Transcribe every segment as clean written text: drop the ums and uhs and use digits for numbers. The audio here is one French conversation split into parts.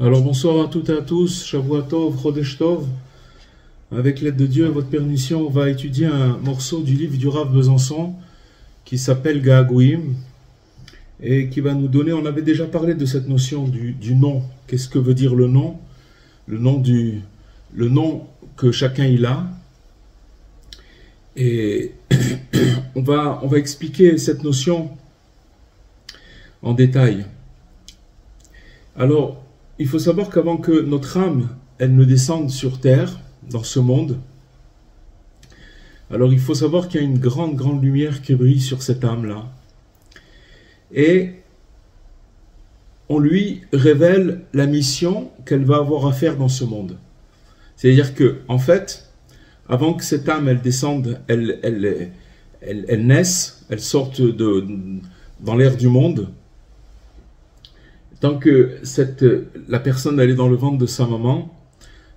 Alors bonsoir à toutes et à tous, Shavua Tov, Chodesh Tov. Avec l'aide de Dieu et votre permission, on va étudier un morceau du livre du Rav Besançon qui s'appelle Ga'agouyim et qui va nous donner, on avait déjà parlé de cette notion du nom. Qu'est-ce que veut dire le nom? Le nom que chacun il a. Et on va expliquer cette notion en détail. Alors, il faut savoir qu'avant que notre âme, elle ne descende sur terre, dans ce monde, alors il faut savoir qu'il y a une grande, grande lumière qui brille sur cette âme-là. Et on lui révèle la mission qu'elle va avoir à faire dans ce monde. C'est-à-dire que, en fait, avant que cette âme, elle descende, elle naisse, elle sorte dans l'air du monde. Tant que la personne elle est dans le ventre de sa maman,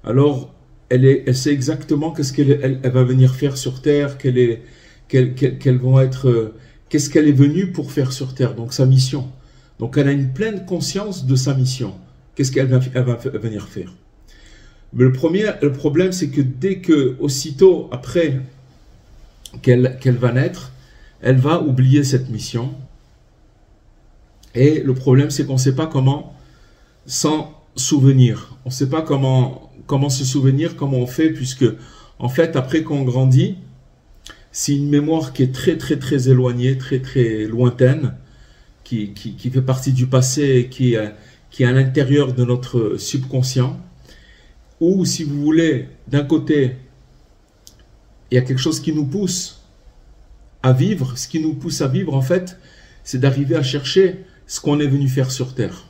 alors elle sait exactement qu'est-ce qu'elle va venir faire sur terre, qu'est-ce qu'elle est venue pour faire sur terre, donc sa mission. Donc elle a une pleine conscience de sa mission. Qu'est-ce qu'elle va venir faire? Mais le problème, c'est que dès que, aussitôt après qu'elle va naître, elle va oublier cette mission. Et le problème, c'est qu'on ne sait pas comment s'en souvenir. On ne sait pas comment se souvenir, comment on fait, puisque, en fait, après qu'on grandit, c'est une mémoire qui est très, très, très éloignée, très, très lointaine, qui fait partie du passé, qui est à l'intérieur de notre subconscient. Ou, si vous voulez, d'un côté, il y a quelque chose qui nous pousse à vivre. Ce qui nous pousse à vivre, en fait, c'est d'arriver à chercher ce qu'on est venu faire sur terre.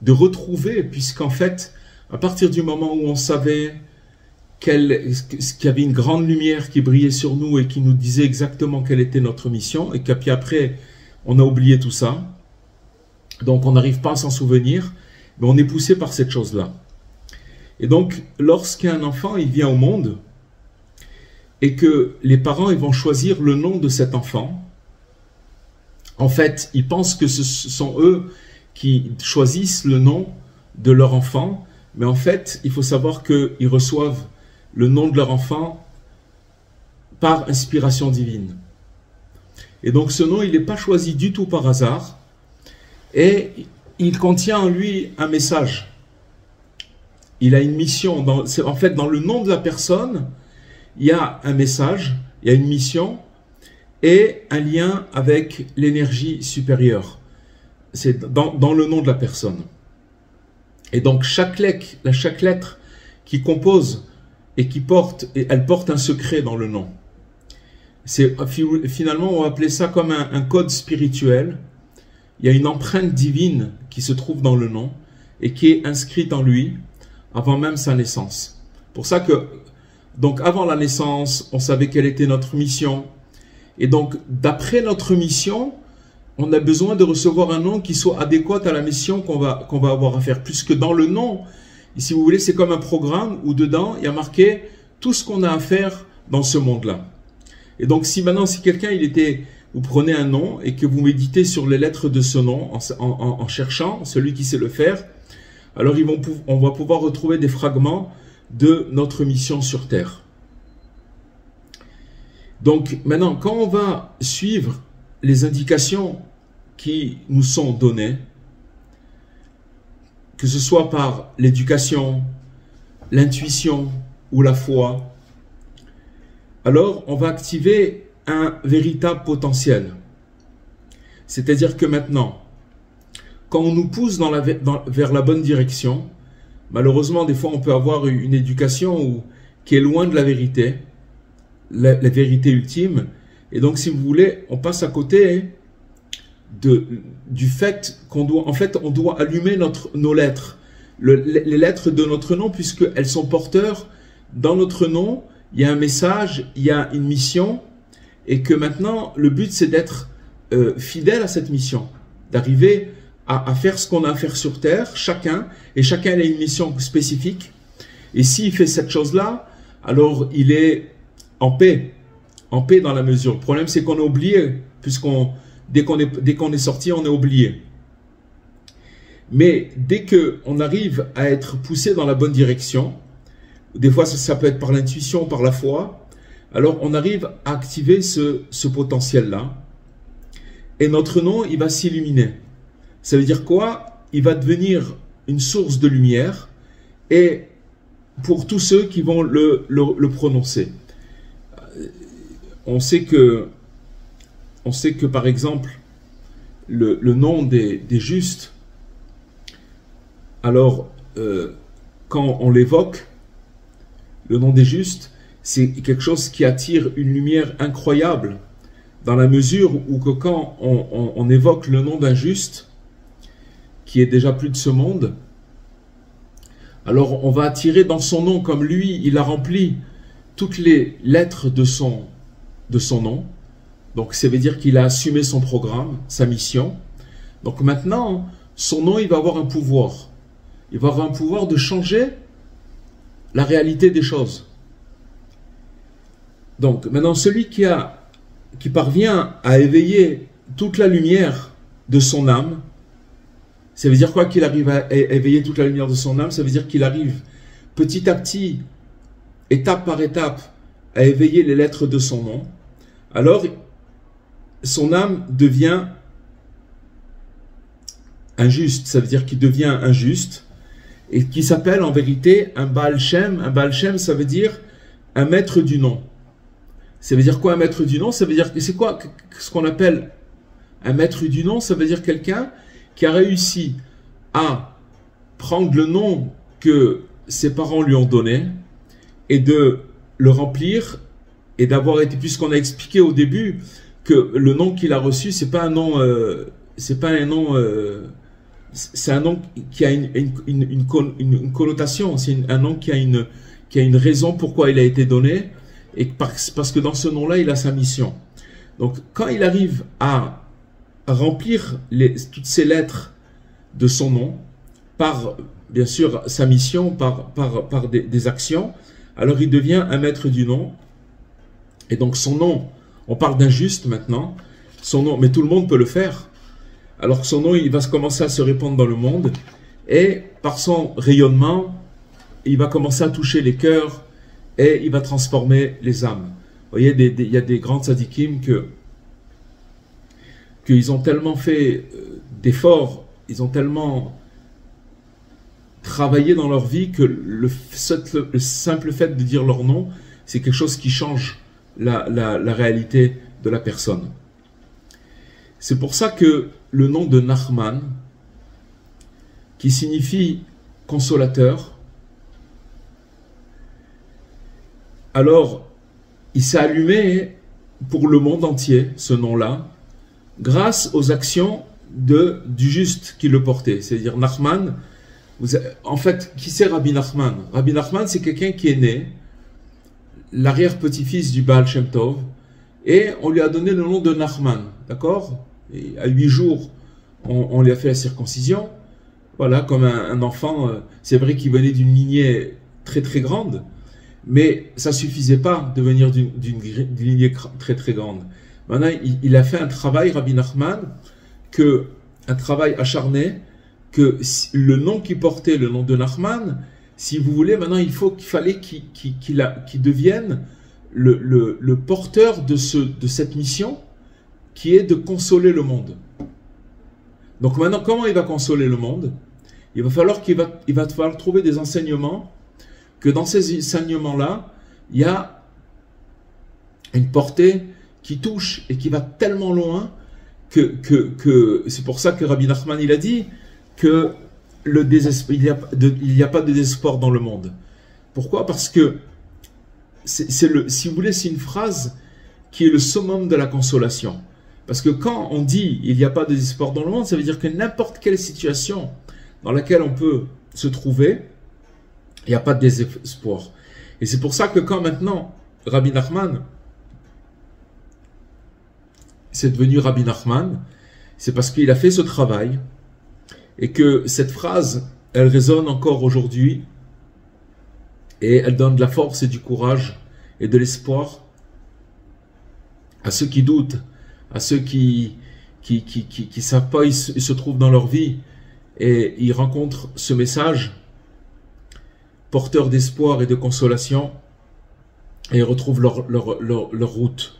De retrouver, puisqu'en fait, à partir du moment où on savait qu'il y avait une grande lumière qui brillait sur nous et qui nous disait exactement quelle était notre mission, et puis après, on a oublié tout ça, donc on n'arrive pas à s'en souvenir, mais on est poussé par cette chose-là. Et donc, lorsqu'un enfant il vient au monde, et que les parents ils vont choisir le nom de cet enfant, en fait, ils pensent que ce sont eux qui choisissent le nom de leur enfant, mais en fait, il faut savoir qu'ils reçoivent le nom de leur enfant par inspiration divine. Et donc ce nom, il n'est pas choisi du tout par hasard, et il contient en lui un message. Il a une mission. En fait, dans le nom de la personne, il y a un message, il y a une mission, et un lien avec l'énergie supérieure. C'est dans le nom de la personne. Et donc chaque lettre qui compose et elle porte un secret dans le nom. Finalement, on va appeler ça comme un code spirituel. Il y a une empreinte divine qui se trouve dans le nom et qui est inscrite en lui avant même sa naissance. Pour ça que, donc avant la naissance, on savait quelle était notre mission. Et donc, d'après notre mission, on a besoin de recevoir un nom qui soit adéquat à la mission qu'on va avoir à faire. Puisque dans le nom, si vous voulez, c'est comme un programme où dedans, il y a marqué tout ce qu'on a à faire dans ce monde-là. Et donc, si quelqu'un, vous prenez un nom et que vous méditez sur les lettres de ce nom en cherchant celui qui sait le faire, alors on va pouvoir retrouver des fragments de notre mission sur Terre. Donc maintenant, quand on va suivre les indications qui nous sont données, que ce soit par l'éducation, l'intuition ou la foi, alors on va activer un véritable potentiel. C'est-à-dire que maintenant, quand on nous pousse vers la bonne direction, malheureusement, des fois, on peut avoir une éducation qui est loin de la vérité, la vérité ultime. Et donc, si vous voulez, on passe à côté du fait qu'on doit, en fait, on doit allumer nos lettres, les lettres de notre nom, puisqu'elles sont porteurs. Dans notre nom, il y a un message, il y a une mission, et que maintenant, le but, c'est d'être fidèle à cette mission, d'arriver à faire ce qu'on a à faire sur Terre, chacun, et chacun a une mission spécifique. Et s'il fait cette chose-là, alors il est en paix dans la mesure. Le problème, c'est qu'on est oublié, dès qu'on est sorti, on est oublié. Mais dès qu'on arrive à être poussé dans la bonne direction, des fois ça peut être par l'intuition, par la foi, alors on arrive à activer ce potentiel-là. Et notre nom, il va s'illuminer. Ça veut dire quoi? Il va devenir une source de lumière, et pour tous ceux qui vont le prononcer. On sait que par exemple, le nom des justes, alors quand on l'évoque, le nom des justes, c'est quelque chose qui attire une lumière incroyable, dans la mesure où que quand on évoque le nom d'un juste, qui est déjà plus de ce monde, alors on va attirer dans son nom, comme lui, il a rempli toutes les lettres de son nom. Donc ça veut dire qu'il a assumé son programme, sa mission. Donc maintenant, son nom, il va avoir un pouvoir. Il va avoir un pouvoir de changer la réalité des choses. Donc maintenant, celui qui parvient à éveiller toute la lumière de son âme, ça veut dire quoi qu'il arrive à éveiller toute la lumière de son âme? Ça veut dire qu'il arrive petit à petit, étape par étape, à éveiller les lettres de son nom. Alors, son âme devient injuste. Ça veut dire qu'il devient injuste et qui s'appelle en vérité un Baal Shem. Un Baal Shem, ça veut dire un maître du nom. Ça veut dire quoi un maître du nom? Ça veut dire que c'est quoi ce qu'on appelle un maître du nom? Ça veut dire quelqu'un qui a réussi à prendre le nom que ses parents lui ont donné et de le remplir et d'avoir été, puisqu'on a expliqué au début que le nom qu'il a reçu, c'est un nom qui a une connotation, c'est un nom qui a une raison pourquoi il a été donné, et parce que dans ce nom-là, il a sa mission. Donc, quand il arrive à remplir toutes ces lettres de son nom, par, bien sûr, sa mission, par des actions, alors il devient un maître du nom. Et donc son nom, on parle d'injuste maintenant, son nom, mais tout le monde peut le faire. Alors que son nom, il va commencer à se répandre dans le monde, et par son rayonnement, il va commencer à toucher les cœurs, et il va transformer les âmes. Vous voyez, il y a des grands tzadikim qu'ils ont tellement fait d'efforts, ils ont tellement travaillé dans leur vie que le simple fait de dire leur nom, c'est quelque chose qui change la réalité de la personne. C'est pour ça que le nom de Nachman, qui signifie consolateur, alors il s'est allumé pour le monde entier, ce nom-là, grâce aux actions du juste qui le portait. C'est-à-dire Nachman, en fait, qui c'est Rabbi Nachman? Rabbi Nachman, c'est quelqu'un qui est né, l'arrière-petit-fils du Baal Shem Tov, et on lui a donné le nom de Nachman, d'accord? À 8 jours, on lui a fait la circoncision, voilà, comme un enfant. C'est vrai qu'il venait d'une lignée très très grande, mais ça suffisait pas de venir d'une lignée très très grande. Maintenant, il a fait un travail, Rabbi Nachman, un travail acharné, que le nom qu'il portait, le nom de Nachman, si vous voulez, maintenant il fallait qu'il devienne le porteur de cette mission qui est de consoler le monde. Donc maintenant, comment il va consoler le monde? Il va falloir trouver des enseignements, que dans ces enseignements-là, il y a une portée qui touche et qui va tellement loin que c'est pour ça que Rabbi Nachman il a dit que il n'y a pas de désespoir dans le monde. Pourquoi? Parce que si vous voulez, c'est une phrase qui est le summum de la consolation. Parce que quand on dit il n'y a pas de désespoir dans le monde, ça veut dire que n'importe quelle situation dans laquelle on peut se trouver, il n'y a pas de désespoir. Et c'est pour ça que quand maintenant Rabbi Nachman c'est devenu Rabbi Nachman, c'est parce qu'il a fait ce travail et que cette phrase, elle résonne encore aujourd'hui, et elle donne de la force et du courage et de l'espoir à ceux qui doutent, à ceux qui savent pas, ils se trouvent dans leur vie, et ils rencontrent ce message porteur d'espoir et de consolation, et ils retrouvent leur route.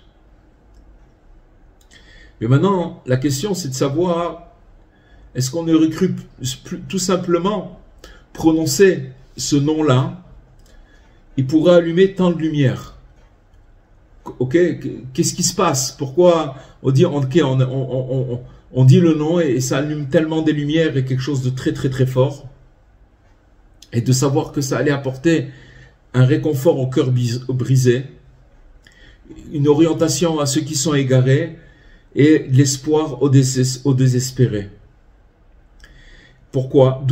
Mais maintenant, la question c'est de savoir, est-ce qu'on aurait cru tout simplement prononcer ce nom-là, il pourrait allumer tant de lumière? Ok, qu'est-ce qui se passe? Pourquoi on dit, okay, on dit le nom et ça allume tellement des lumières et quelque chose de très très très fort, et de savoir que ça allait apporter un réconfort au cœur brisé, une orientation à ceux qui sont égarés et de l'espoir aux désespérés. Pourquoi?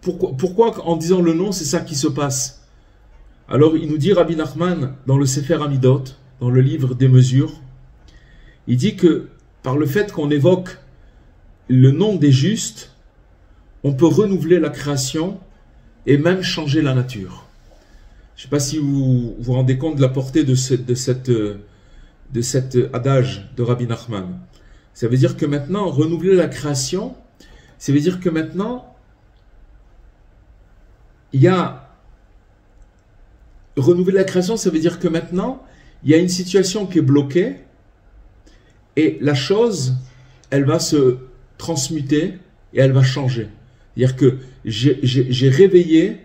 Pourquoi en disant le nom, c'est ça qui se passe? Alors il nous dit Rabbi Nachman dans le Sefer Amidot, dans le livre des mesures, il dit que par le fait qu'on évoque le nom des justes, on peut renouveler la création et même changer la nature. Je ne sais pas si vous vous rendez compte de la portée de cet adage de Rabbi Nachman. Ça veut dire que maintenant, renouveler la création, ça veut dire que maintenant, renouveler la création, ça veut dire que maintenant, il y a une situation qui est bloquée et la chose, elle va se transmuter et elle va changer. C'est-à-dire que j'ai réveillé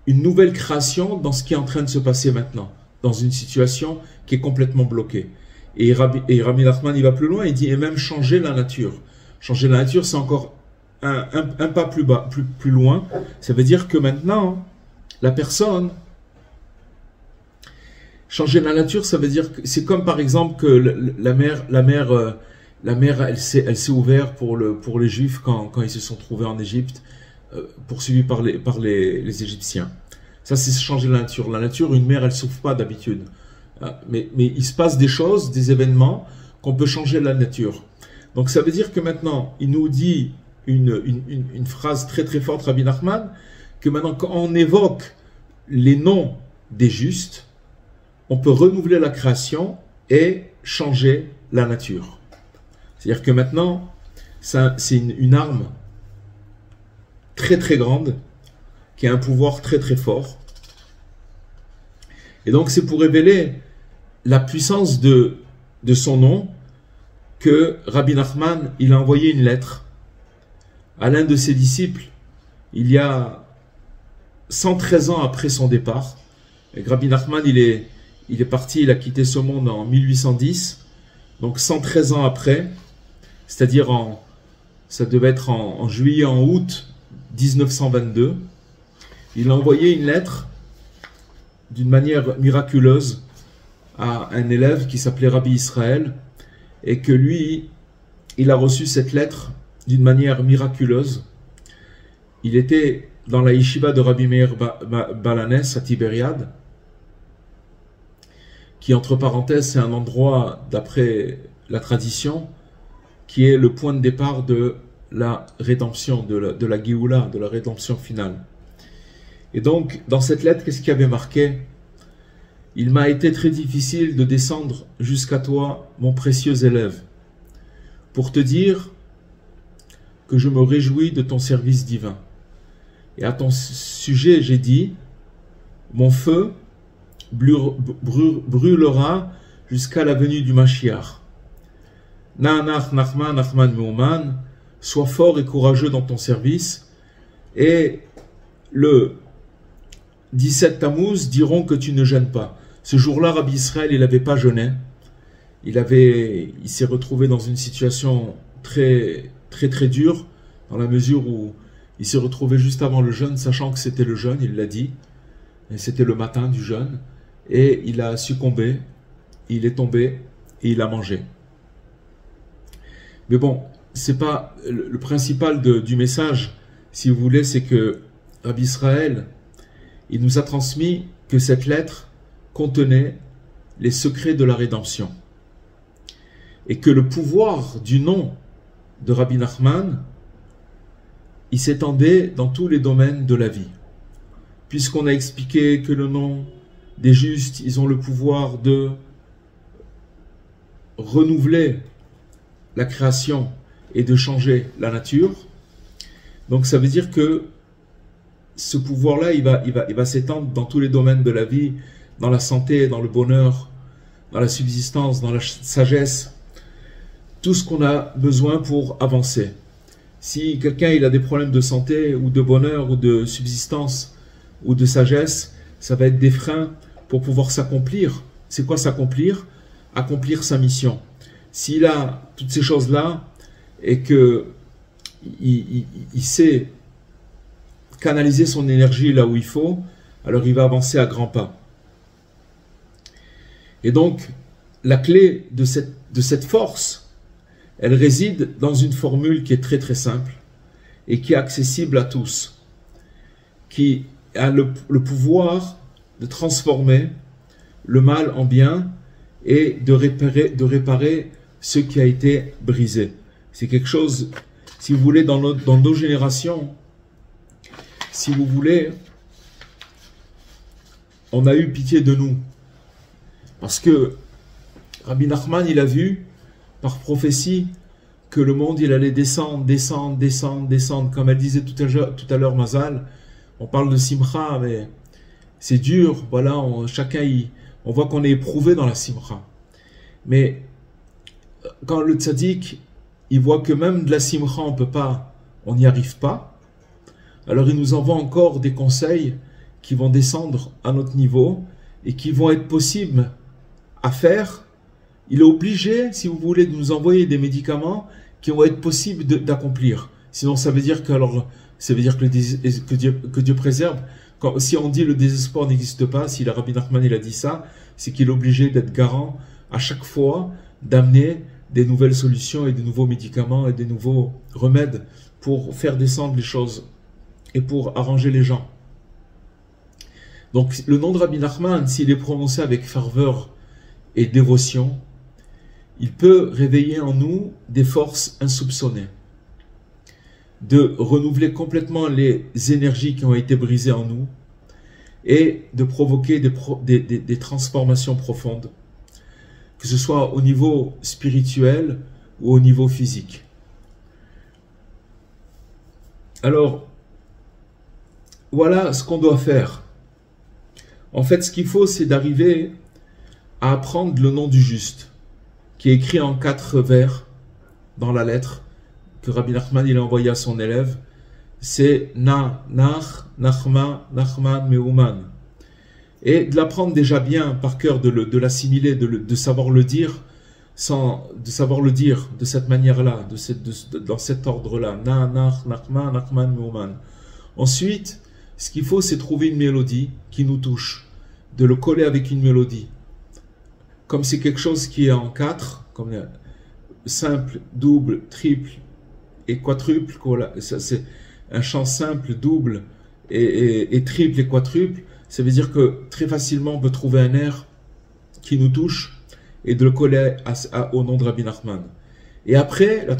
une nouvelle création dans ce qui est en train de se passer maintenant, dans une situation qui est complètement bloquée. Et Rabbi Nachman, il va plus loin, il dit, et même changer la nature. Changer la nature, c'est encore un pas plus loin. Ça veut dire que maintenant, la personne, changer la nature, ça veut dire que c'est comme par exemple que la mer, elle s'est ouverte pour les Juifs quand ils se sont trouvés en Égypte, poursuivis par les Égyptiens. Ça, c'est changer la nature. La nature, une mer, elle s'ouvre pas d'habitude. Mais il se passe des choses, des événements, qu'on peut changer la nature. Donc ça veut dire que maintenant, il nous dit une phrase très très forte, Rabbi Nachman, que maintenant, quand on évoque les noms des justes, on peut renouveler la création et changer la nature. C'est-à-dire que maintenant, c'est une arme très très grande, qui a un pouvoir très très fort. Et donc c'est pour révéler la puissance de son nom que Rabbi Nachman, il a envoyé une lettre à l'un de ses disciples il y a 113 ans après son départ. Et Rabbi Nachman, il est parti, il a quitté ce monde en 1810, donc 113 ans après, c'est-à-dire ça devait être en juillet, en août 1922, il a envoyé une lettre d'une manière miraculeuse à un élève qui s'appelait Rabbi Israël, et que lui, il a reçu cette lettre d'une manière miraculeuse. Il était dans la yeshiva de Rabbi Meir Balanes à Tibériade, qui entre parenthèses c'est un endroit, d'après la tradition, qui est le point de départ de la rédemption, de la Géoula, de la rédemption finale. Et donc, dans cette lettre, qu'est-ce qu'il y avait marqué? Il m'a été très difficile de descendre jusqu'à toi, mon précieux élève, pour te dire que je me réjouis de ton service divin. Et à ton sujet, j'ai dit, mon feu brûlera jusqu'à la venue du Mashiach. Na'anach Nachman Nachman Meuman, sois fort et courageux dans ton service, et le 17 Tammuz diront que tu ne jeûnes pas. Ce jour-là, Rabbi Israël, il n'avait pas jeûné. Il s'est retrouvé dans une situation très très très dure, dans la mesure où il s'est retrouvé juste avant le jeûne, sachant que c'était le jeûne, il l'a dit, et c'était le matin du jeûne, et il a succombé, il est tombé et il a mangé. Mais bon, c'est pas le principal du message, si vous voulez, c'est que Rabbi Israël, il nous a transmis que cette lettre contenait les secrets de la rédemption. Et que le pouvoir du nom de Rabbi Nachman, il s'étendait dans tous les domaines de la vie. Puisqu'on a expliqué que le nom des justes, ils ont le pouvoir de renouveler la création et de changer la nature. Donc ça veut dire que ce pouvoir-là, il va s'étendre dans tous les domaines de la vie, dans la santé, dans le bonheur, dans la subsistance, dans la sagesse, tout ce qu'on a besoin pour avancer. Si quelqu'un il a des problèmes de santé ou de bonheur ou de subsistance ou de sagesse, ça va être des freins pour pouvoir s'accomplir. C'est quoi s'accomplir? Accomplir sa mission. S'il a toutes ces choses-là et que il sait canaliser son énergie là où il faut, alors il va avancer à grands pas. Et donc, la clé de cette force, elle réside dans une formule qui est très très simple et qui est accessible à tous, qui a le pouvoir de transformer le mal en bien et de réparer ce qui a été brisé. C'est quelque chose, si vous voulez, dans nos générations, si vous voulez, on a eu pitié de nous. Parce que Rabbi Nachman, il a vu, par prophétie, que le monde, il allait descendre, descendre, descendre, descendre. Comme elle disait tout à l'heure, Mazal, on parle de Simcha, mais c'est dur, voilà, on voit qu'on est éprouvé dans la Simcha. Mais quand le tzaddik, il voit que même de la Simcha, on n'y arrive pas, alors il nous envoie encore des conseils qui vont descendre à notre niveau et qui vont être possibles à faire. Il est obligé, si vous voulez, de nous envoyer des médicaments qui vont être possibles d'accomplir. Sinon, ça veut dire que Dieu préserve. Si on dit le désespoir n'existe pas, si le Rabbi Nachman il a dit ça, c'est qu'il est obligé d'être garant à chaque fois d'amener des nouvelles solutions et des nouveaux médicaments et des nouveaux remèdes pour faire descendre les choses et pour arranger les gens. Donc le nom de Rabbi Nachman, s'il est prononcé avec ferveur et dévotion, il peut réveiller en nous des forces insoupçonnées, de renouveler complètement les énergies qui ont été brisées en nous et de provoquer des transformations profondes, que ce soit au niveau spirituel ou au niveau physique. Alors, voilà ce qu'on doit faire. En fait, ce qu'il faut, c'est d'arriver à apprendre le nom du juste, qui est écrit en 4 vers dans la lettre que Rabbi Nachman il a envoyé à son élève. C'est Na, Nach, Nachma, Nachman, Meuman. Et de l'apprendre déjà bien par cœur, de l'assimiler, de savoir le dire, de savoir le dire de cette manière-là, dans cet ordre-là. Na, Nach, Nachma, Nachman, Meuman. Ensuite, ce qu'il faut, c'est trouver une mélodie qui nous touche, de le coller avec une mélodie. Comme c'est quelque chose qui est en 4, comme simple, double, triple et quadruple, c'est un chant simple, double et triple et quadruple, ça veut dire que très facilement on peut trouver un air qui nous touche et de le coller au nom de Rabbi Nachman. Et après, le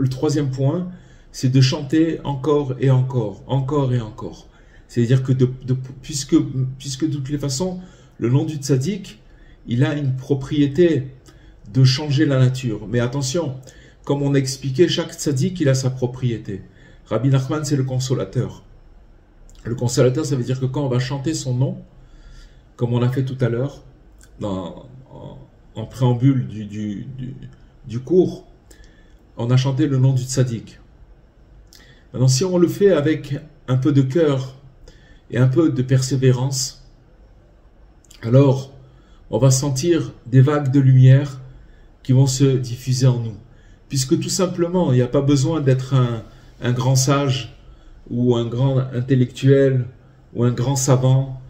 troisième point, c'est de chanter encore et encore, encore et encore. C'est-à-dire que puisque de toutes les façons, le nom du tzaddik, il a une propriété de changer la nature. Mais attention, comme on a expliqué, chaque tzaddik, il a sa propriété. Rabbi Nachman, c'est le consolateur. Le consolateur, ça veut dire que quand on va chanter son nom, comme on l'a fait tout à l'heure, en préambule du cours, on a chanté le nom du tzaddik. Maintenant, si on le fait avec un peu de cœur et un peu de persévérance, alors on va sentir des vagues de lumière qui vont se diffuser en nous. Puisque tout simplement, il n'y a pas besoin d'être un grand sage ou un grand intellectuel ou un grand savant,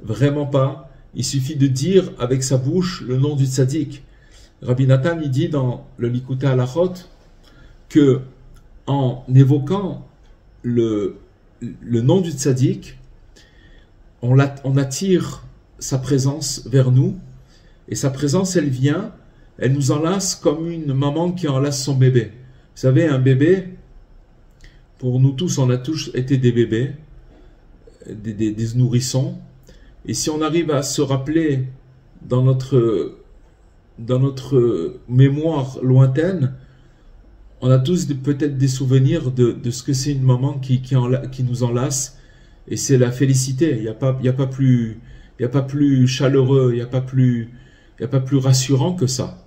vraiment pas. Il suffit de dire avec sa bouche le nom du tzaddik. Rabbi Nathan, il dit dans le Likutei Halachot que en évoquant le nom du tzaddik, on attire sa présence vers nous, et sa présence, elle nous enlace comme une maman qui enlace son bébé. Vous savez, un bébé, pour nous tous, on a tous été des bébés, des nourrissons. Et si on arrive à se rappeler dans notre mémoire lointaine, on a tous peut-être des souvenirs de ce que c'est une maman qui nous enlace. Et c'est la félicité. Il n'y a pas plus chaleureux, il n'y a pas plus rassurant que ça.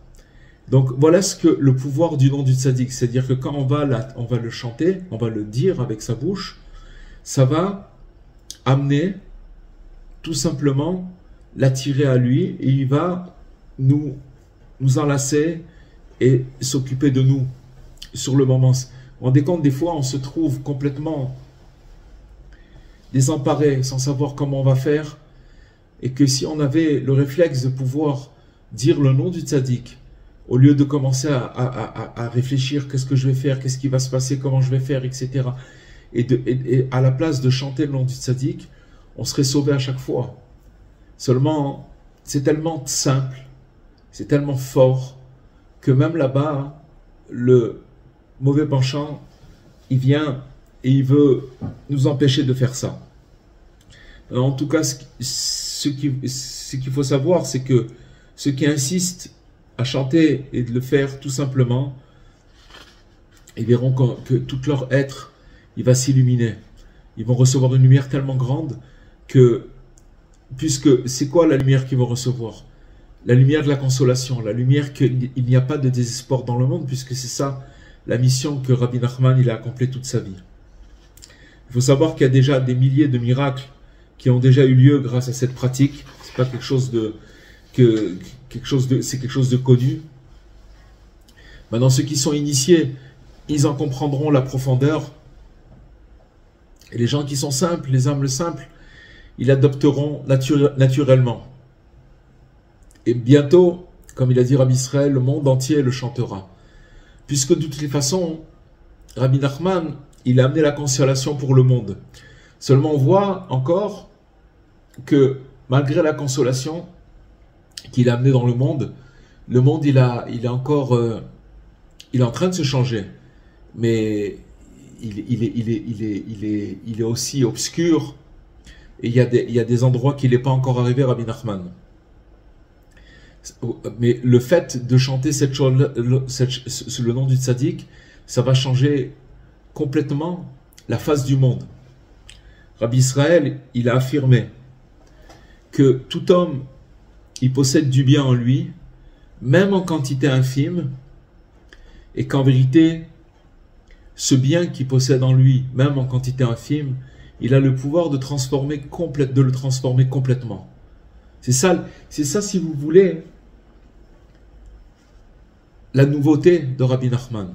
Donc voilà ce que le pouvoir du nom du tzaddik, c'est-à-dire que quand on va le chanter, on va le dire avec sa bouche, ça va amener tout simplement l'attirer à lui et il va nous enlacer et s'occuper de nous sur le moment. Vous vous rendez compte, des fois on se trouve complètement désemparé, sans savoir comment on va faire, et que si on avait le réflexe de pouvoir dire le nom du tzaddik, au lieu de commencer à réfléchir, qu'est-ce que je vais faire, qu'est-ce qui va se passer, comment je vais faire, etc. Et à la place de chanter le nom du tzaddik, on serait sauvé à chaque fois. Seulement, c'est tellement simple, c'est tellement fort, que même là-bas, le mauvais penchant, il vient et il veut nous empêcher de faire ça. Alors, en tout cas, ce qu'il faut savoir, c'est que ceux qui insistent à chanter et de le faire tout simplement, ils verront que tout leur être, il va s'illuminer. Ils vont recevoir une lumière tellement grande que, puisque c'est quoi la lumière qu'ils vont recevoir? La lumière de la consolation, la lumière qu'il n'y a pas de désespoir dans le monde, puisque c'est ça la mission que Rabbi Nachman il a accomplie toute sa vie. Il faut savoir qu'il y a déjà des milliers de miracles qui ont déjà eu lieu grâce à cette pratique. C'est pas quelque chose c'est quelque chose de connu. Maintenant, ceux qui sont initiés, ils en comprendront la profondeur. Et les gens qui sont simples, les âmes simples, ils l'adopteront naturellement. Et bientôt, comme il a dit Rabbi Israël, le monde entier le chantera. Puisque de toutes les façons, Rabbi Nachman, il a amené la consolation pour le monde. Seulement on voit encore que malgré la consolation qu'il a amenée dans le monde il est encore il est en train de se changer. Mais il est aussi obscur et il y a des endroits qu'il n'est pas encore arrivé, Rabbi Nachman. Mais le fait de chanter le nom du tzaddik, ça va changer complètement la face du monde. Rabbi Israël, il a affirmé que tout homme, il possède du bien en lui, même en quantité infime, et qu'en vérité, ce bien qu'il possède en lui, même en quantité infime, il a le pouvoir de le transformer complètement. C'est ça, si vous voulez, la nouveauté de Rabbi Nachman.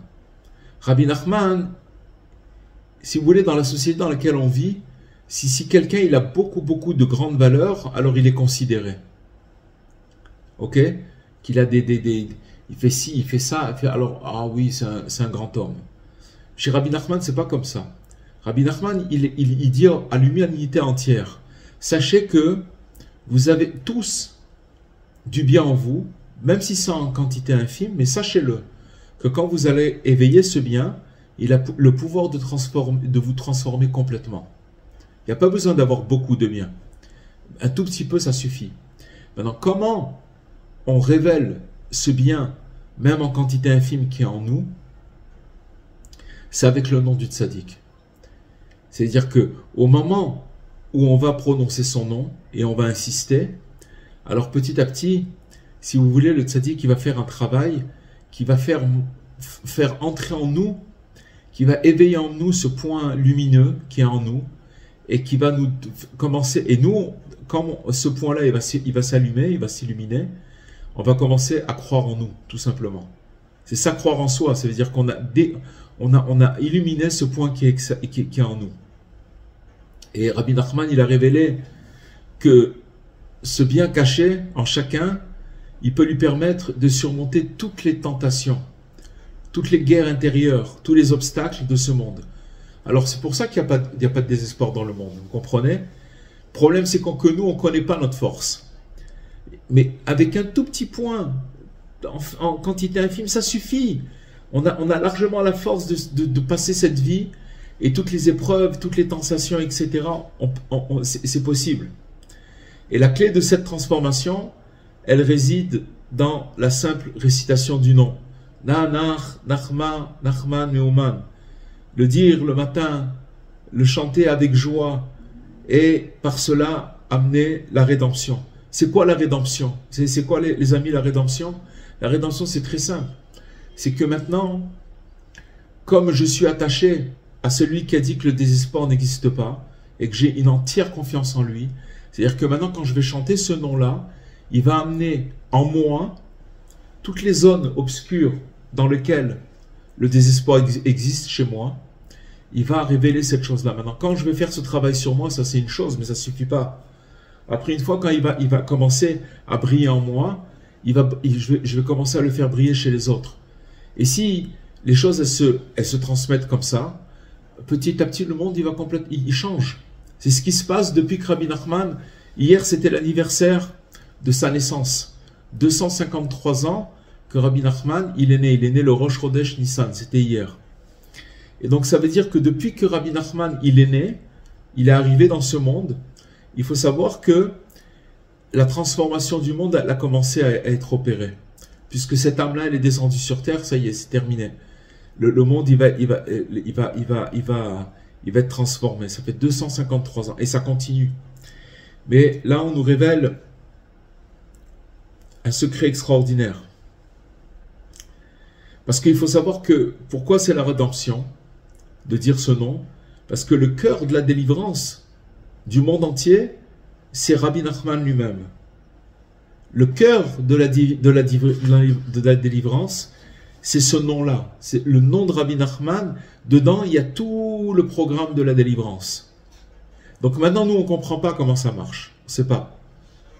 Rabbi Nachman, si vous voulez, dans la société dans laquelle on vit, si quelqu'un il a beaucoup de grandes valeurs, alors il est considéré. Ok? Qu'il a il fait ci, il fait ça, alors, ah oui, c'est un grand homme. Chez Rabbi Nachman, c'est pas comme ça. Rabbi Nachman, il dit à l'humanité entière, sachez que vous avez tous du bien en vous, même si c'est en quantité infime, mais sachez-le, que quand vous allez éveiller ce bien, il a le pouvoir de vous transformer complètement. Il n'y a pas besoin d'avoir beaucoup de bien. Un tout petit peu, ça suffit. Maintenant, comment on révèle ce bien, même en quantité infime qui est en nous? C'est avec le nom du tzaddik. C'est-à-dire que au moment où on va prononcer son nom et on va insister, alors petit à petit, si vous voulez, le tzaddik, il va faire un travail qui va faire entrer en nous, qui va éveiller en nous ce point lumineux qui est en nous et qui va nous commencer. Et nous, quand ce point-là, il va s'allumer, il va s'illuminer, on va commencer à croire en nous, tout simplement. C'est ça, croire en soi. Ça veut dire qu'on a illuminé ce point qui est en nous. Et Rabbi Nachman, il a révélé que ce bien caché en chacun, il peut lui permettre de surmonter toutes les tentations, toutes les guerres intérieures, tous les obstacles de ce monde. Alors c'est pour ça qu'il n'y a pas de désespoir dans le monde, vous comprenez? Le problème c'est que nous, on ne connaît pas notre force. Mais avec un tout petit point, en quantité infime, ça suffit. On a largement la force de passer cette vie et toutes les épreuves, toutes les tentations, etc., c'est possible. Et la clé de cette transformation, elle réside dans la simple récitation du nom. Na-Nach, Nachma, Nachman, Meuman. Le dire le matin, le chanter avec joie, et par cela amener la rédemption. C'est quoi la rédemption? C'est quoi les amis la rédemption? La rédemption c'est très simple. C'est que maintenant, comme je suis attaché à celui qui a dit que le désespoir n'existe pas, et que j'ai une entière confiance en lui, c'est-à-dire que maintenant quand je vais chanter ce nom-là, il va amener en moi toutes les zones obscures dans lesquelles le désespoir existe chez moi. Il va révéler cette chose-là. Maintenant, quand je vais faire ce travail sur moi, ça c'est une chose, mais ça ne suffit pas. Après, une fois quand il va commencer à briller en moi, je vais commencer à le faire briller chez les autres. Et si les choses elles se transmettent comme ça, petit à petit le monde il change. C'est ce qui se passe depuis que Rabbi Nachman, hier c'était l'anniversaire de sa naissance. 253 ans que Rabbi Nachman, il est né le Rosh Chodesh Nissan, c'était hier. Et donc ça veut dire que depuis que Rabbi Nachman, il est né, il est arrivé dans ce monde, il faut savoir que la transformation du monde, elle a commencé à être opérée. Puisque cette âme-là, elle est descendue sur terre, ça y est, c'est terminé. Le monde, il va être transformé. Ça fait 253 ans et ça continue. Mais là, on nous révèle un secret extraordinaire. Parce qu'il faut savoir que, pourquoi c'est la rédemption de dire ce nom? Parce que le cœur de la délivrance du monde entier, c'est Rabbi Nachman lui-même. Le cœur de la délivrance, c'est ce nom-là. C'est le nom de Rabbi Nachman. Dedans, il y a tout le programme de la délivrance. Donc maintenant, nous, on ne comprend pas comment ça marche. On ne sait pas.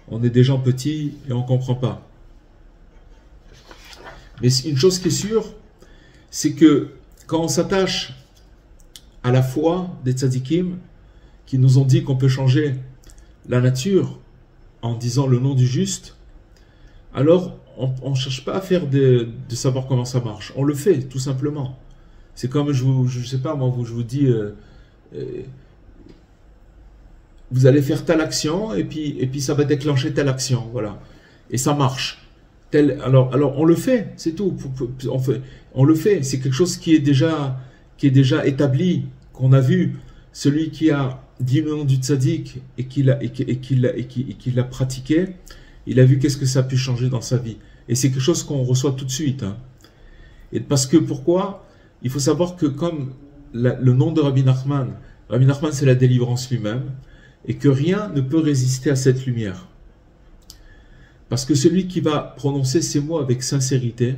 On est des gens petits et on ne comprend pas. Mais une chose qui est sûre, c'est que quand on s'attache à la foi des tzadikim, qui nous ont dit qu'on peut changer la nature en disant le nom du juste, alors on ne cherche pas à faire de savoir comment ça marche. On le fait, tout simplement. C'est comme, je sais pas, moi, je vous dis, vous allez faire telle action, et puis ça va déclencher telle action, voilà. Et ça marche. Alors on le fait, c'est tout. On le fait. C'est quelque chose qui est déjà établi, qu'on a vu. Celui qui a dit le nom du tzaddik et qui l'a pratiqué, il a vu qu'est-ce que ça a pu changer dans sa vie. Et c'est quelque chose qu'on reçoit tout de suite. Hein. Et parce que pourquoi? Il faut savoir que comme le nom de Rabbi Nachman c'est la délivrance lui-même, et que rien ne peut résister à cette lumière. Parce que celui qui va prononcer ces mots avec sincérité,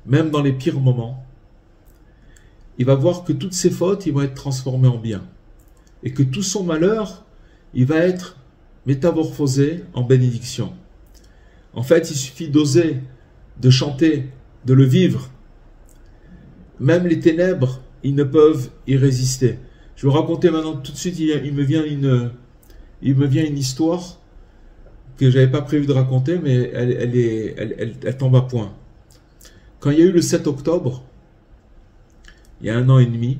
même dans les pires moments, il va voir que toutes ses fautes, ils vont être transformées en bien. Et que tout son malheur, il va être métamorphosé en bénédiction. En fait, il suffit d'oser, de chanter, de le vivre. Même les ténèbres, ils ne peuvent y résister. Je vais vous raconter maintenant tout de suite, il me vient une histoire que je n'avais pas prévu de raconter, mais elle tombe à point. Quand il y a eu le 7 octobre, il y a 1 an et demi,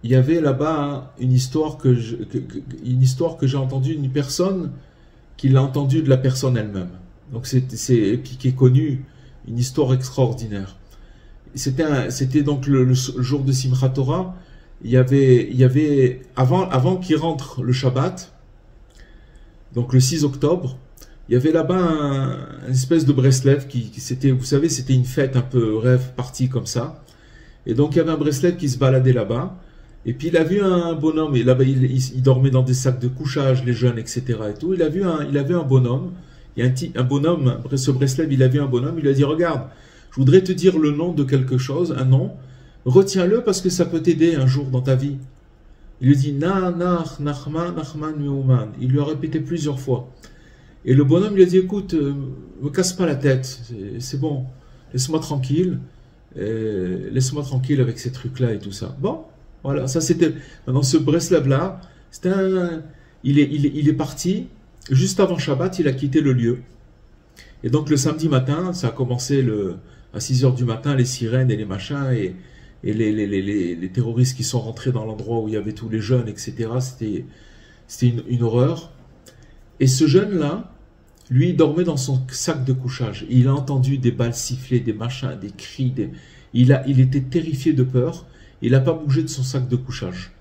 il y avait là-bas une histoire que j'ai entendue d'une personne qui l'a entendue de la personne elle-même. Donc et puis qui est connue, une histoire extraordinaire. C'était donc le jour de Simchat Torah. Il y avait avant qu'il rentre le Shabbat, donc le 6 octobre, il y avait là-bas une espèce de Breslev vous savez, c'était une fête un peu rêve partie comme ça. Et donc il y avait un Breslev qui se baladait là-bas. Et puis il a vu un bonhomme, et là-bas il dormait dans des sacs de couchage, les jeunes, etc. et tout. Il a vu un bonhomme, il y a un bonhomme, ce Breslev, il a vu un bonhomme, il lui a dit, regarde, je voudrais te dire le nom de quelque chose, un nom, retiens-le parce que ça peut t'aider un jour dans ta vie. Il lui dit, Nachman, Meuman. Il lui a répété plusieurs fois. Et le bonhomme lui a dit, écoute, me casse pas la tête, c'est bon, laisse-moi tranquille avec ces trucs-là et tout ça. Bon. Voilà, ça c'était, dans ce Breslev-là, il est parti, juste avant Shabbat, il a quitté le lieu. Et donc le samedi matin, ça a commencé à 6 h du matin, les sirènes et les machins, et les terroristes qui sont rentrés dans l'endroit où il y avait tous les jeunes, etc. C'était une horreur. Et ce jeune-là, lui, il dormait dans son sac de couchage. Il a entendu des balles siffler, des machins, des cris. Il était terrifié de peur. Il n'a pas bougé de son sac de couchage.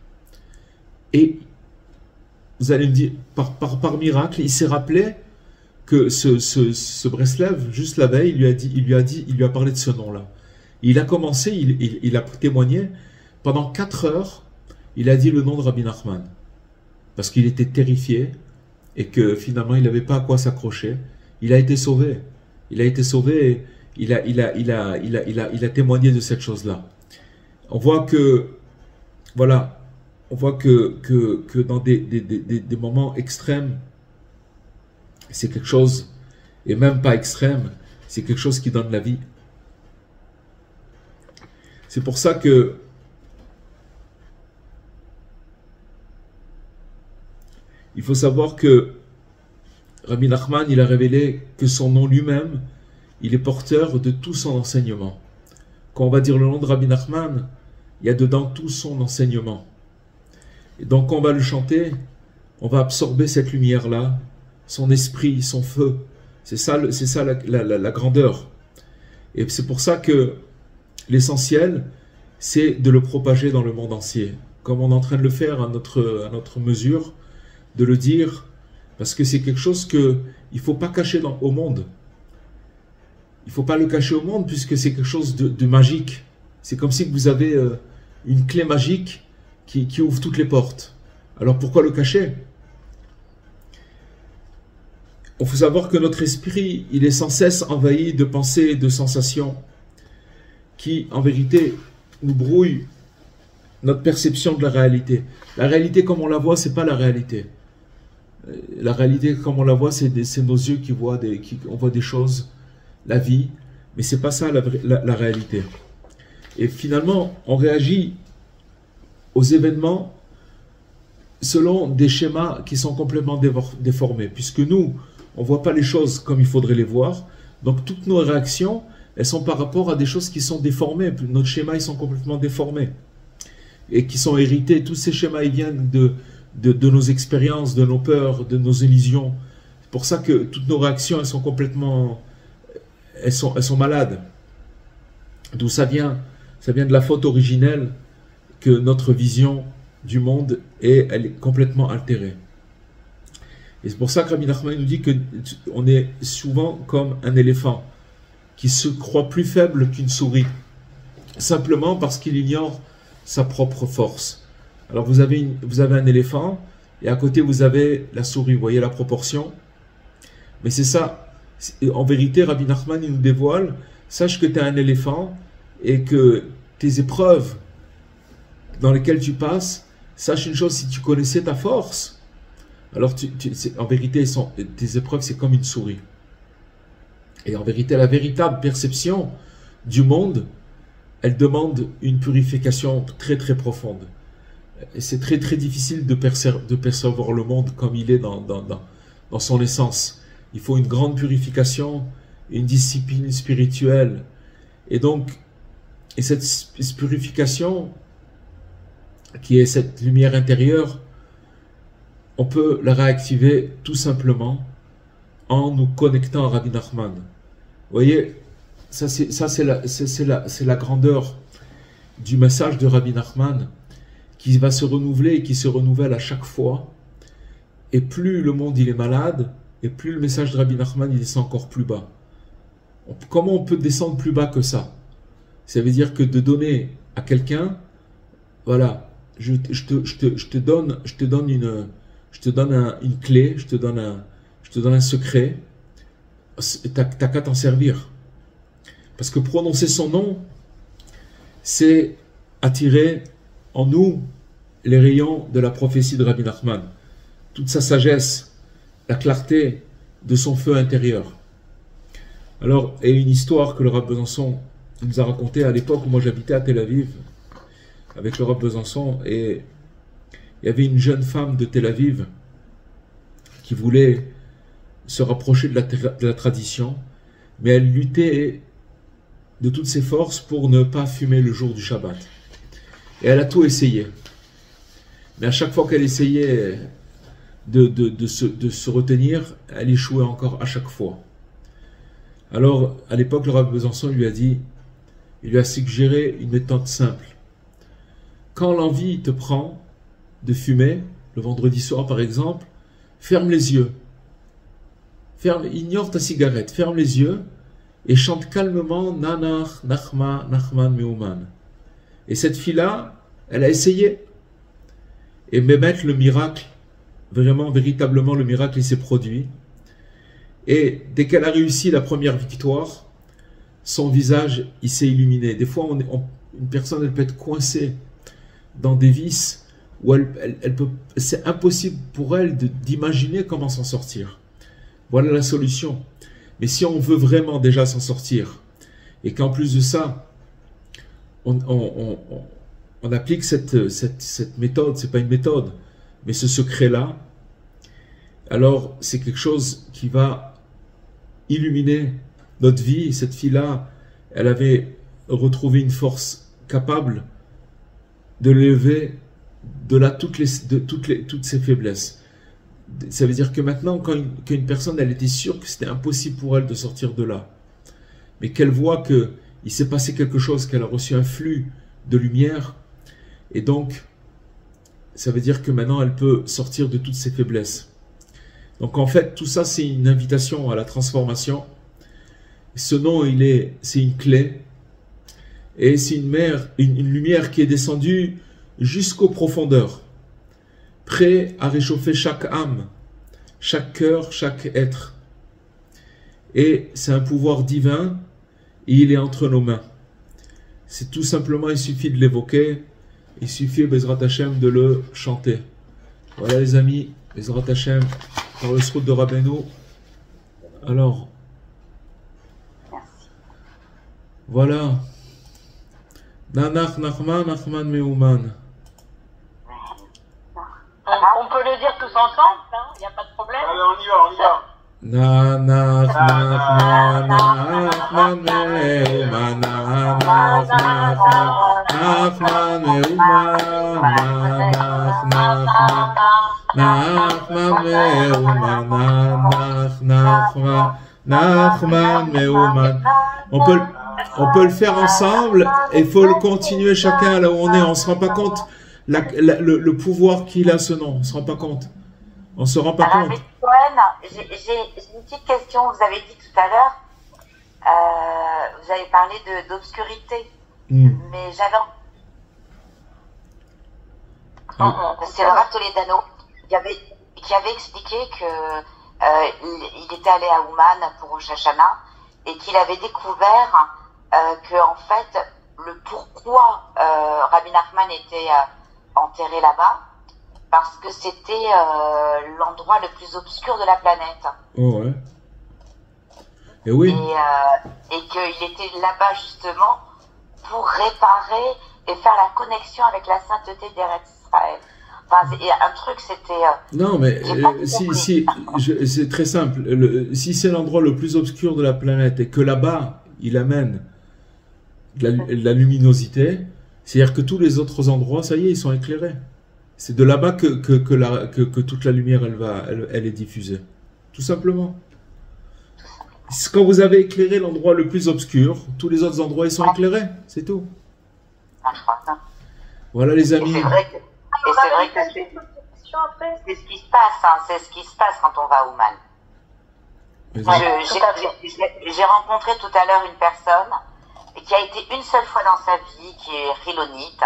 Et vous allez me dire, par miracle, il s'est rappelé que ce Breslev, juste la veille, il lui a parlé de ce nom-là. Il a commencé, il a témoigné, pendant 4 heures, il a dit le nom de Rabbi Nachman. Parce qu'il était terrifié et que finalement, il n'avait pas à quoi s'accrocher. Il a été sauvé. Il a été sauvé et il a témoigné de cette chose-là. On voit que, voilà, on voit que dans des moments extrêmes, c'est quelque chose, et même pas extrême, c'est quelque chose qui donne la vie. C'est pour ça que il faut savoir que Rabbi Nachman, il a révélé que son nom lui-même, il est porteur de tout son enseignement. Quand on va dire le nom de Rabbi Nachman, il y a dedans tout son enseignement. Et donc quand on va le chanter, on va absorber cette lumière-là, son esprit, son feu. C'est ça la grandeur. Et c'est pour ça que l'essentiel, c'est de le propager dans le monde entier. Comme on est en train de le faire à notre mesure, de le dire, parce que c'est quelque chose qu'il ne faut pas cacher au monde. Il ne faut pas le cacher au monde, puisque c'est quelque chose de magique. C'est comme si vous avez une clé magique qui ouvre toutes les portes. Alors pourquoi le cacher? Il faut savoir que notre esprit, il est sans cesse envahi de pensées et de sensations qui, en vérité, nous brouillent notre perception de la réalité. La réalité comme on la voit, c'est pas la réalité. La réalité comme on la voit, c'est nos yeux qui voient on voit des choses, la vie, mais c'est pas ça la réalité. Et finalement, on réagit aux événements selon des schémas qui sont complètement déformés, puisque nous, on ne voit pas les choses comme il faudrait les voir. Donc toutes nos réactions, elles sont par rapport à des choses qui sont déformées. Notre schéma, ils sont complètement déformés. Et qui sont hérités. Tous ces schémas, ils viennent de nos expériences, de nos peurs, de nos illusions. C'est pour ça que toutes nos réactions, elles sont complètement... Elles sont malades. D'où ça vient? Ça vient de la faute originelle que notre vision du monde elle est complètement altérée. Et c'est pour ça que Rabbi Nachman nous dit qu'on est souvent comme un éléphant qui se croit plus faible qu'une souris, simplement parce qu'il ignore sa propre force. Alors vous avez un éléphant et à côté vous avez la souris, vous voyez la proportion? Mais c'est ça, en vérité Rabbi Nachman il nous dévoile, sache que tu es un éléphant et que tes épreuves dans lesquelles tu passes, sache une chose, si tu connaissais ta force, alors en vérité, tes épreuves, c'est comme une souris. Et en vérité, la véritable perception du monde, elle demande une purification très très profonde. Et c'est très très difficile de percevoir le monde comme il est dans son essence. Il faut une grande purification, une discipline spirituelle. Et donc, cette purification, qui est cette lumière intérieure, on peut la réactiver tout simplement en nous connectant à Rabbi Nachman. Vous voyez, ça c'est la grandeur du message de Rabbi Nachman qui va se renouveler et qui se renouvelle à chaque fois. Et plus le monde il est malade, et plus le message de Rabbi Nachman il descend encore plus bas. Comment on peut descendre plus bas que ça? Ça veut dire que de donner à quelqu'un, voilà, je te donne une clé, je te donne un secret, t'as qu'à t'en servir. Parce que prononcer son nom, c'est attirer en nous les rayons de la prophétie de Rabbi Nachman. Toute sa sagesse, la clarté de son feu intérieur. Alors, et une histoire que le Rav Besançon nous a racontée à l'époque où moi j'habitais à Tel Aviv, avec le Rav Besançon, et il y avait une jeune femme de Tel Aviv qui voulait se rapprocher de la tradition, mais elle luttait de toutes ses forces pour ne pas fumer le jour du Shabbat. Et elle a tout essayé. Mais à chaque fois qu'elle essayait de se retenir, elle échouait encore à chaque fois. Alors, à l'époque, le Rav Besançon lui a suggéré une méthode simple. Quand l'envie te prend de fumer, le vendredi soir par exemple, ferme les yeux. Ignore ta cigarette, ferme les yeux et chante calmement Nanach, Nachma, Nachman, Meuman. Et cette fille-là, elle a essayé. Et Mehmet, le miracle, vraiment, véritablement, le miracle, il s'est produit. Et dès qu'elle a réussi la première victoire, son visage, il s'est illuminé. Des fois, une personne, elle peut être coincée dans des vices où c'est impossible pour elle d'imaginer comment s'en sortir. Voilà la solution. Mais si on veut vraiment déjà s'en sortir, et qu'en plus de ça, on applique cette méthode, c'est pas une méthode, mais ce secret-là, alors c'est quelque chose qui va illuminer notre vie. Et cette fille-là, elle avait retrouvé une force capable de lever de là toutes ses faiblesses. Ça veut dire que maintenant, quand une personne, elle était sûre que c'était impossible pour elle de sortir de là, mais qu'elle voit qu'il s'est passé quelque chose, qu'elle a reçu un flux de lumière, et donc, ça veut dire que maintenant, elle peut sortir de toutes ses faiblesses. Donc en fait, tout ça, c'est une invitation à la transformation. Ce nom, c'est une clé, et c'est une lumière qui est descendue jusqu'aux profondeurs, prêt à réchauffer chaque âme, chaque cœur, chaque être. Et c'est un pouvoir divin, et il est entre nos mains. C'est tout simplement, il suffit de l'évoquer, il suffit, Bezrat Hashem, de le chanter. Voilà les amis, Bezrat Hashem, dans le srout de Rabbeinu. Alors, voilà. Nanach, Nachman, Nachman, Meuman. On peut le dire tous ensemble, il n'y a pas de problème. Allez, on y va. Nanach, Nachman, Nachman, Meuman, Nanach, Nachman, Meuman, Nachman, Meuman, Nachman, Meuman. On peut le faire ensemble et il faut le continuer chacun là où on est. On ne se rend pas compte le pouvoir qu'il a ce nom. On ne se rend pas compte. On se rend pas compte. J'ai une petite question. Vous avez dit tout à l'heure, vous avez parlé d'obscurité. Mais j'avais... C'est le Rav Toledano qui avait expliqué que il était allé à Ouman pour Rosh Hashanah et qu'il avait découvert que en fait le pourquoi Rabbi Nachman était enterré là-bas, parce que c'était l'endroit le plus obscur de la planète. Oh ouais. Et oui. Et qu'il était là-bas justement pour réparer et faire la connexion avec la sainteté d'Eretz Israël. Enfin, et un truc, c'était... non, mais c'est très simple. Si c'est l'endroit le plus obscur de la planète et que là-bas, il amène de la luminosité, c'est-à-dire que tous les autres endroits, ça y est, ils sont éclairés. C'est de là-bas que toute la lumière, elle est diffusée. Tout simplement. Quand vous avez éclairé l'endroit le plus obscur, tous les autres endroits, ils sont éclairés. C'est tout. Voilà les amis. Et c'est vrai que c'est ce qui se passe, hein, c'est ce qui se passe quand on va à Ouman. J'ai rencontré tout à l'heure une personne qui a été une seule fois dans sa vie, qui est Rilonite,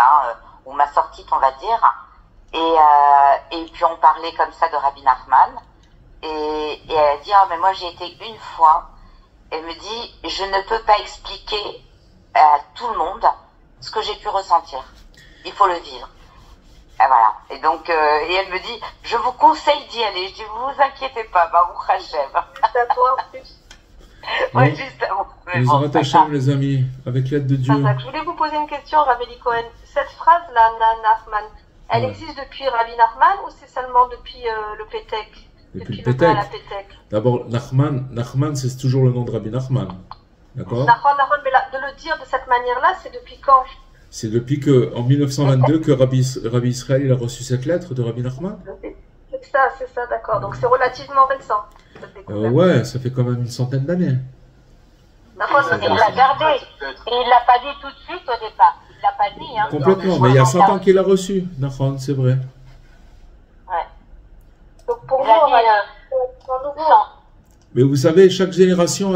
ou Massortite on va dire, et puis on parlait comme ça de Rabbi Nachman, et elle a dit mais moi j'ai été une fois, elle me dit je ne peux pas expliquer à tout le monde ce que j'ai pu ressentir, il faut le vivre. Et voilà. Et donc, et elle me dit, je vous conseille d'y aller. Je dis, vous vous inquiétez pas, vous Hachem. C'est à toi en plus. Ouais, juste avant. Nous en attachons, les amis, avec l'aide de Dieu. Je voulais vous poser une question, Rabbi Cohen. Cette phrase-là, Nachman, elle existe depuis Rabbi Nachman ou c'est seulement depuis le Pétek? Depuis le Pétek. D'abord, Nachman, c'est toujours le nom de Rabbi Nachman. D'accord? Mais de le dire de cette manière-là, c'est depuis quand? C'est depuis en 1922 que Rabbi Israël il a reçu cette lettre de Rabbi Nachman. C'est ça, d'accord. Donc c'est relativement récent. Ouais, ça fait quand même une centaine d'années. Il l'a gardé. Et il l'a pas dit tout de suite au départ. Il l'a pas dit. Hein. Complètement, mais il y a 100 ans qu'il l'a reçu. Nachman, c'est vrai. Ouais. Donc pour nous, mais vous savez, chaque génération,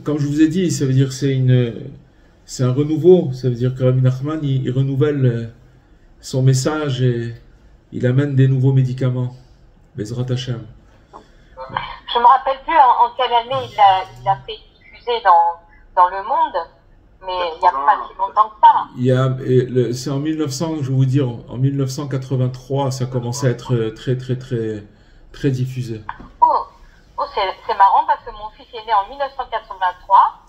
comme je vous ai dit, ça veut dire c'est un renouveau. Ça veut dire que Rabbi Nachman, il renouvelle son message et il amène des nouveaux médicaments. Bezrat Hashem. Je me rappelle plus en quelle année il a fait diffuser dans le monde, mais il n'y a pas si longtemps que ça. C'est en 1900, je vais vous dire, en 1983, ça commençait à être très, très, très, très diffusé. C'est marrant parce que mon fils est né en 1983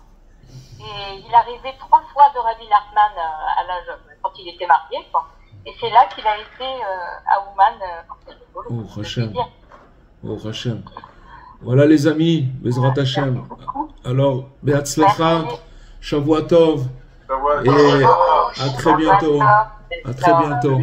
et il arrivait 3 fois de Rabbi Nachman à l'âge quand il était marié, quoi. Et c'est là qu'il a été à Ouman. Oh Hashem. Voilà les amis, Bezrat Hashem. Alors, Be'atzlecha, Shavua Tov, et à très bientôt. À très bientôt.